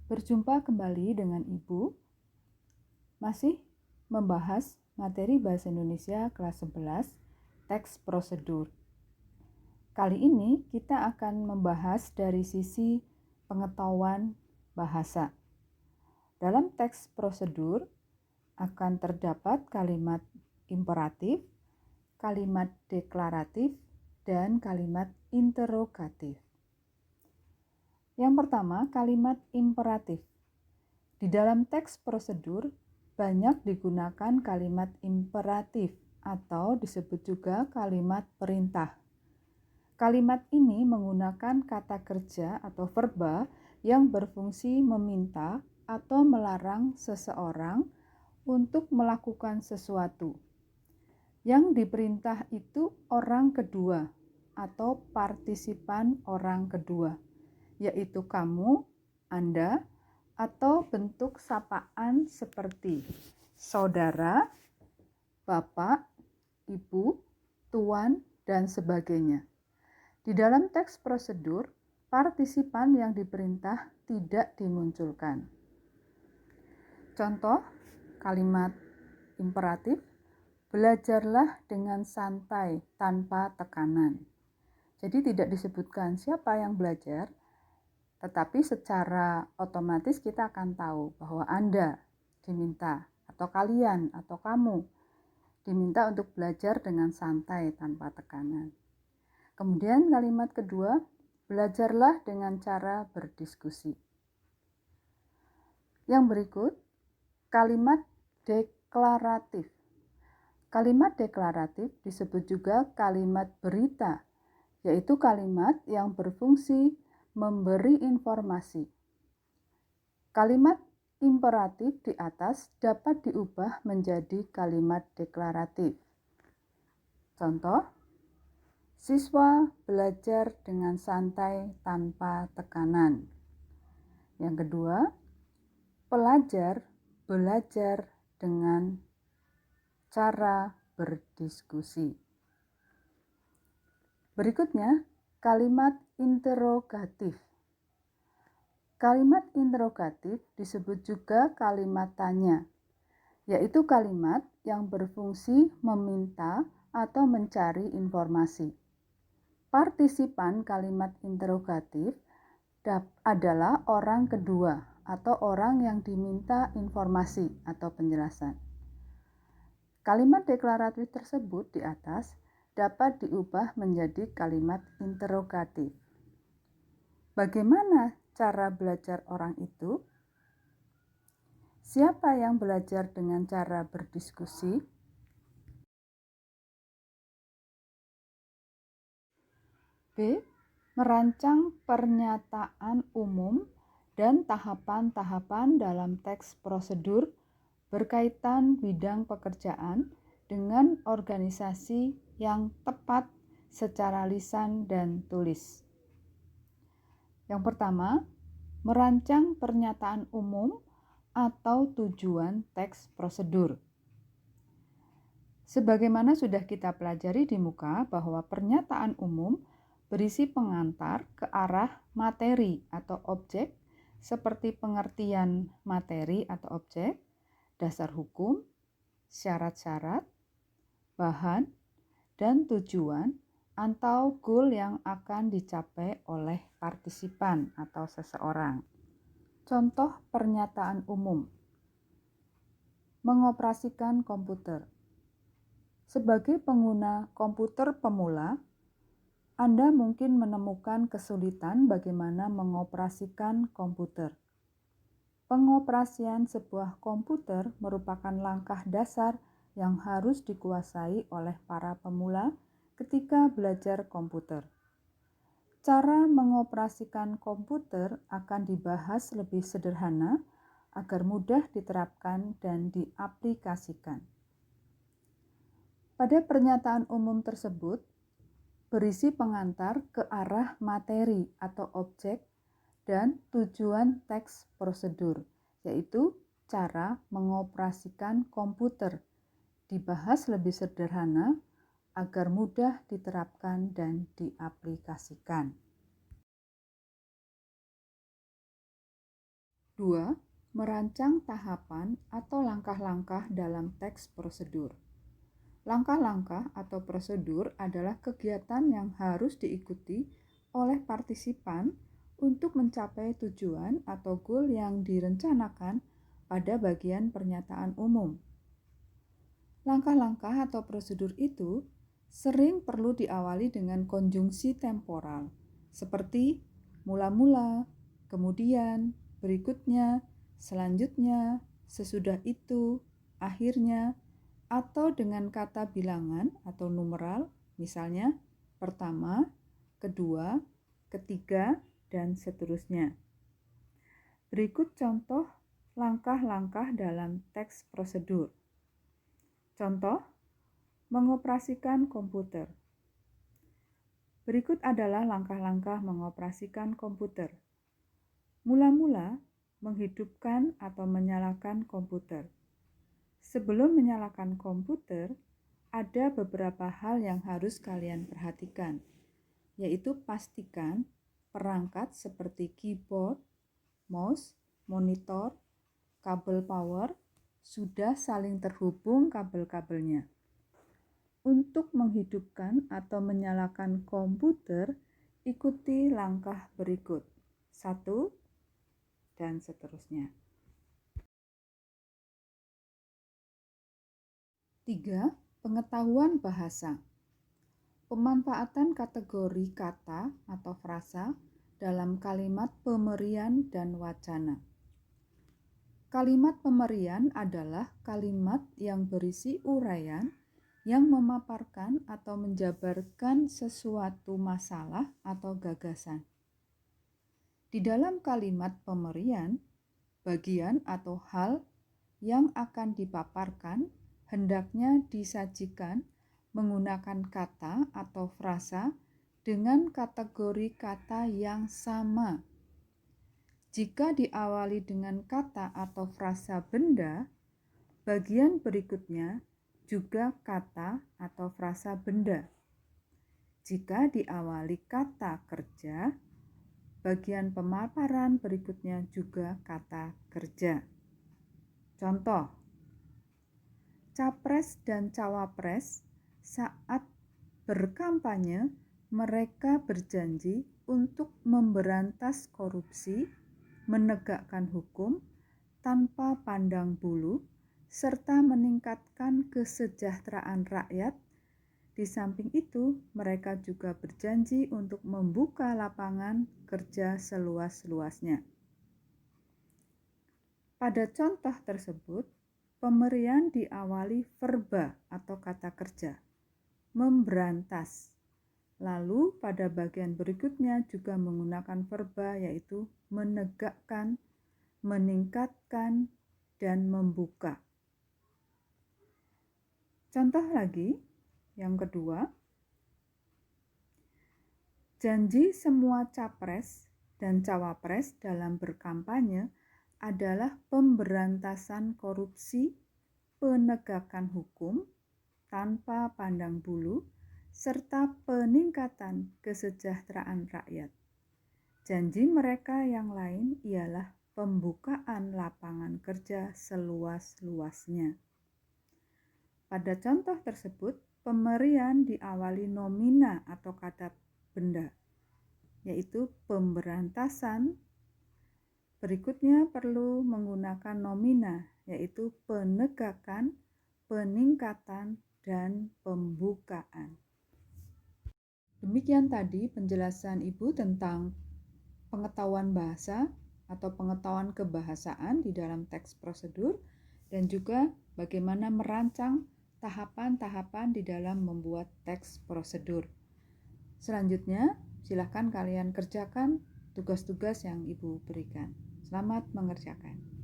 Berjumpa kembali dengan Ibu, masih membahas materi Bahasa Indonesia kelas 11, teks prosedur. Kali ini kita akan membahas dari sisi pengetahuan bahasa. Dalam teks prosedur akan terdapat kalimat imperatif, kalimat deklaratif, dan kalimat interrogatif. Yang pertama, kalimat imperatif. Di dalam teks prosedur banyak digunakan kalimat imperatif atau disebut juga kalimat perintah. Kalimat ini menggunakan kata kerja atau verba yang berfungsi meminta atau melarang seseorang untuk melakukan sesuatu. Yang diperintah itu orang kedua atau partisipan orang kedua, yaitu kamu, Anda, atau bentuk sapaan seperti saudara, bapak, ibu, tuan, dan sebagainya. Di dalam teks prosedur, partisipan yang diperintah tidak dimunculkan. Contoh kalimat imperatif, belajarlah dengan santai tanpa tekanan. Jadi tidak disebutkan siapa yang belajar, tetapi secara otomatis kita akan tahu bahwa Anda diminta, atau kalian, atau kamu diminta untuk belajar dengan santai tanpa tekanan. Kemudian kalimat kedua, belajarlah dengan cara berdiskusi. Yang berikut, kalimat deklaratif. Kalimat deklaratif disebut juga kalimat berita, yaitu kalimat yang berfungsi memberi informasi. Kalimat imperatif di atas dapat diubah menjadi kalimat deklaratif. Contoh, siswa belajar dengan santai tanpa tekanan. Yang kedua, pelajar belajar dengan cara berdiskusi. Berikutnya, kalimat interrogatif. Kalimat interrogatif disebut juga kalimat tanya, yaitu kalimat yang berfungsi meminta atau mencari informasi. Partisipan kalimat interrogatif adalah orang kedua atau orang yang diminta informasi atau penjelasan. Kalimat deklaratif tersebut di atas dapat diubah menjadi kalimat interrogatif. Bagaimana cara belajar orang itu? Siapa yang belajar dengan cara berdiskusi? B. Merancang pernyataan umum dan tahapan-tahapan dalam teks prosedur berkaitan bidang pekerjaan dengan organisasi yang tepat secara lisan dan tulis. Yang pertama, merancang pernyataan umum atau tujuan teks prosedur. Sebagaimana sudah kita pelajari di muka bahwa pernyataan umum berisi pengantar ke arah materi atau objek seperti pengertian materi atau objek, dasar hukum, syarat-syarat, bahan, dan tujuan atau goal yang akan dicapai oleh partisipan atau seseorang. Contoh pernyataan umum. Mengoperasikan komputer. Sebagai pengguna komputer pemula, Anda mungkin menemukan kesulitan bagaimana mengoperasikan komputer. Pengoperasian sebuah komputer merupakan langkah dasar yang harus dikuasai oleh para pemula ketika belajar komputer. Cara mengoperasikan komputer akan dibahas lebih sederhana agar mudah diterapkan dan diaplikasikan. Pada pernyataan umum tersebut, berisi pengantar ke arah materi atau objek dan tujuan teks prosedur, yaitu cara mengoperasikan komputer, dibahas lebih sederhana agar mudah diterapkan dan diaplikasikan. 2. Merancang tahapan atau langkah-langkah dalam teks prosedur. Langkah-langkah atau prosedur adalah kegiatan yang harus diikuti oleh partisipan untuk mencapai tujuan atau goal yang direncanakan pada bagian pernyataan umum. Langkah-langkah atau prosedur itu sering perlu diawali dengan konjungsi temporal, seperti mula-mula, kemudian, berikutnya, selanjutnya, sesudah itu, akhirnya, atau dengan kata bilangan atau numeral, misalnya pertama, kedua, ketiga, dan seterusnya. Berikut contoh langkah-langkah dalam teks prosedur. Contoh, mengoperasikan komputer. Berikut adalah langkah-langkah mengoperasikan komputer. Mula-mula, menghidupkan atau menyalakan komputer. Sebelum menyalakan komputer, ada beberapa hal yang harus kalian perhatikan, yaitu pastikan perangkat seperti keyboard, mouse, monitor, kabel power sudah saling terhubung kabel-kabelnya. Untuk menghidupkan atau menyalakan komputer, ikuti langkah berikut. 1, dan seterusnya. 3. Pengetahuan bahasa. Pemanfaatan kategori kata atau frasa dalam kalimat pemerian dan wacana. Kalimat pemerian adalah kalimat yang berisi uraian yang memaparkan atau menjabarkan sesuatu masalah atau gagasan. Di dalam kalimat pemerian, bagian atau hal yang akan dipaparkan hendaknya disajikan menggunakan kata atau frasa dengan kategori kata yang sama. Jika diawali dengan kata atau frasa benda, bagian berikutnya juga kata atau frasa benda. Jika diawali kata kerja, bagian pemaparan berikutnya juga kata kerja. Contoh, capres dan cawapres saat berkampanye mereka berjanji untuk memberantas korupsi, menegakkan hukum tanpa pandang bulu, serta meningkatkan kesejahteraan rakyat. Di samping itu, mereka juga berjanji untuk membuka lapangan kerja seluas-luasnya. Pada contoh tersebut, pemerian diawali verba atau kata kerja, memberantas. Lalu pada bagian berikutnya juga menggunakan verba yaitu menegakkan, meningkatkan, dan membuka. Contoh lagi, yang kedua, janji semua capres dan cawapres dalam berkampanye adalah pemberantasan korupsi, penegakan hukum tanpa pandang bulu, serta peningkatan kesejahteraan rakyat. Janji mereka yang lain ialah pembukaan lapangan kerja seluas-luasnya. Pada contoh tersebut, pemerian diawali nomina atau kata benda, yaitu pemberantasan. Berikutnya perlu menggunakan nomina, yaitu penegakan, peningkatan, dan pembukaan. Demikian tadi penjelasan Ibu tentang pengetahuan bahasa atau pengetahuan kebahasaan di dalam teks prosedur dan juga bagaimana merancang tahapan-tahapan di dalam membuat teks prosedur. Selanjutnya, silakan kalian kerjakan tugas-tugas yang Ibu berikan. Selamat mengerjakan.